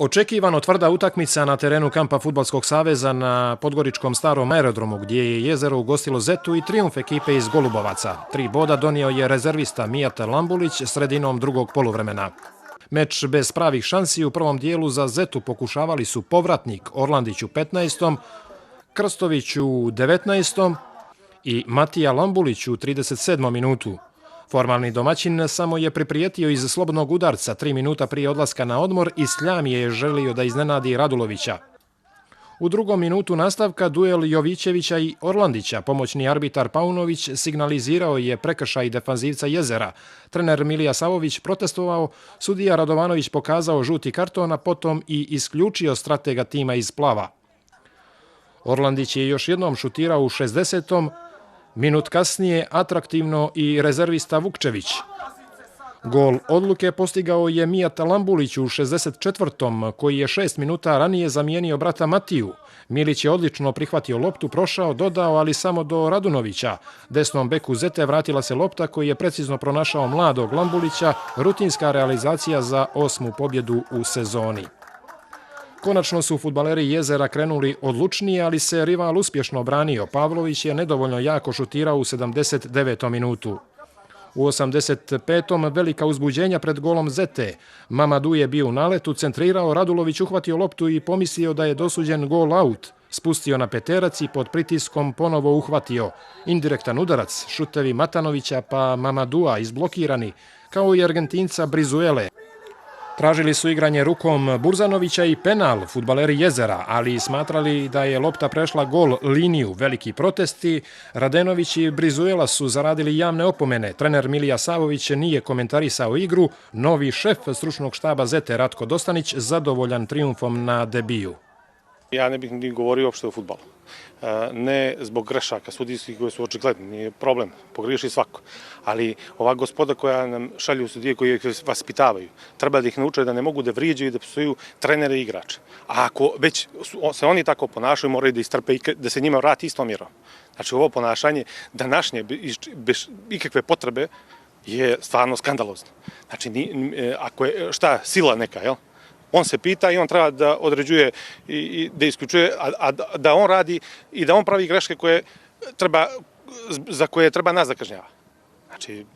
Očekivano tvrda utakmica na terenu kampa Fudbalskog saveza na Podgoričkom starom aerodromu, gdje je Jezero ugostilo Zetu i trijumf ekipe iz Golubovaca. 3 boda donio je rezervista Mijat Lambulić sredinom drugog poluvremena. Meč bez pravih šansi u prvom dijelu za Zetu pokušavali su povratnik Orlandić u 15. Krstović u 19. i Matija Lambulić u 37. minutu. Formalni domaćin samo je priprijetio iz slobodnog udarca 3 minuta prije odlaska na odmor i Sljamije je želio da iznenadi Radulovića. U drugom minutu nastavka duel Jovićevića i Orlandića pomoćni arbitar Paunović signalizirao je prekršaj defanzivca Jezera. Trener Milija Savović protestovao, sudija Radovanović pokazao žuti karton, a potom i isključio stratega tima iz Plava. Orlandić je još jednom šutirao u 60. Minut kasnije atraktivno i rezervista Vukčević. Gol odluke postigao je Mijat Lambulić u 64. koji je 6 minuta ranije zamijenio brata Matiju. Milić je odlično prihvatio loptu, prošao, dodao, ali samo do Radunovića. Desnom beku Zete vratila se lopta koji je precizno pronašao mladog Lambulića, rutinska realizacija za 8. pobjedu u sezoni. Konačno su fudbaleri Jezera krenuli odlučnije, ali se rival uspješno branio. Pavlović je nedovoljno jako šutirao u 79. minutu. U 85. velika uzbuđenja pred golom Zete. Mamadu je bio u naletu, centrirao, Radulović uhvatio loptu i pomislio da je dosuđen gol aut. Spustio na peterac i pod pritiskom ponovo uhvatio. Indirektan udarac, šutevi Matanovića pa Mamadua izblokirani, kao i Argentinca Brizuele. Tražili su igranje rukom Burzanovića i penal fudbaleri Jezera, ali smatrali da je lopta prešla gol liniju. Veliki protesti, Radenović i Brizuela su zaradili javne opomene. Trener Milija Savović nije komentarisao igru. Novi šef stručnog štaba Zete Ratko Dostanić zadovoljan trijumfom na debiju. Ja ne bih ni govorio uopšte o fudbalu. Ne zbog grešaka sudijskih koje su očigledni, nije problem, pogriješi svako. Ali ova gospoda koja nam šalju sudije, koji ih vaspitavaju, treba da ih nauče da ne mogu da vrijeđaju i da psuju trenere i igrače. A ako već se oni tako ponašaju, moraju da istrpe i da se njima vrati istom mjerom. Znači ovo ponašanje današnje, bez ikakve potrebe, je stvarno skandalozno. Znači, ako je sila neka, jel? On se pita i on treba da određuje i da isključuje, a da on radi i da on pravi greške za koje treba nas da kažnjava. Znači,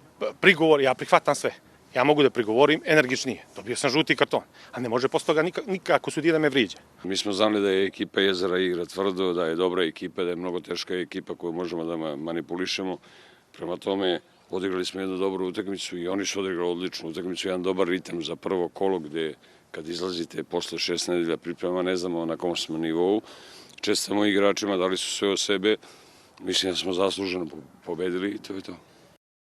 prigovor, ja prihvatam sve. Ja mogu da prigovorim energičnije. Dobio sam žuti karton, a ne može posle toga nikako sudija da me vrijeđa. Mi smo znali da je ekipa Jezera igra tvrdo, da je dobra ekipa, da je mnogo teška ekipa koju možemo da manipulišemo. Prema tome, odigrali smo jednu dobru utakmicu i oni su odigrali odličnu utakmicu, jedan dobar ritam za prvo kolo gde kad izlazite posle 6 nedelja priprema, ne znamo na kom smo nivou. Čestitamo igračima, dali su sve od sebe. Mislim da smo zasluženo pobedili i to je to.